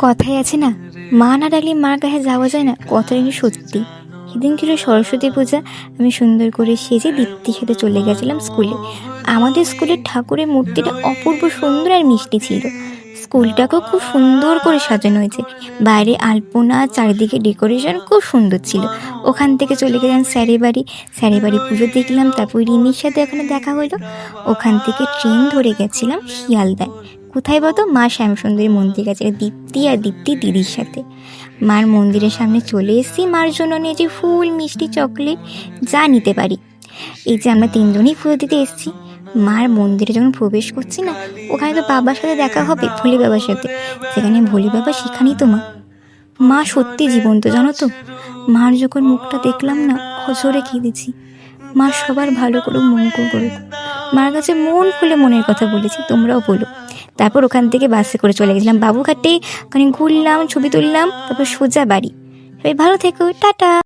কথাই আছে না, মা না ডাকলে মার কাছে যাওয়া যায় না, কথাটা কিন্তু সত্যি। সেদিন ছিল সরস্বতী পূজা। আমি সুন্দর করে সেজে দীপ্তির সাথে চলে গেছিলাম স্কুলে। আমাদের স্কুলের ঠাকুরের মূর্তিটা অপূর্ব সুন্দর আর মিষ্টি ছিল। স্কুলটাকেও খুব সুন্দর করে সাজানো হয়েছে, বাইরে আলপনা, চারিদিকে ডেকোরেশন খুব সুন্দর ছিল। ওখান থেকে চলে গেলাম স্যারের বাড়ি। স্যারের বাড়ি পুজো দেখলাম, তারপর রিমির সাথে ওখানে দেখা হলো। ওখান থেকে ট্রেন ধরে গেছিলাম শিয়ালদায়। কোথায় বলতো? মা শ্যামসুন্দরী মন্দির গেছে দীপ্তি আর দীপ্তি দিদির সাথে। মার মন্দিরের সামনে চলে এসেছি, মার জন্য নিয়েছি ফুল, মিষ্টি, চকলেট, যা নিতে পারি। এই যে আমরা তিনজনই পুজো দিতে এসেছি। মার মন্দিরে যখন প্রবেশ করছি না, ওখানে তো বাবার সাথে দেখা হবে, ভোলে বাবার সাথে। সেখানে ভোলে বাবা, সেখানেই তো মা। মা সত্যি জীবন্ত, জানো তো। মার যখন মুখটা দেখলাম না, অঝরে কেঁদেছি। মা সবার ভালো করুক, মঙ্গল করুক। মার কাছে মন খুলে মনের কথা বলেছি, তোমরাও বলো। তারপর ওখান থেকে বাসে করে চলে গেছিলাম বাবুঘাটে। ওখানে ঘুরলাম, ছবি তুললাম, তারপর সোজা বাড়ি। সবাই ভালো থেকো, টাটা।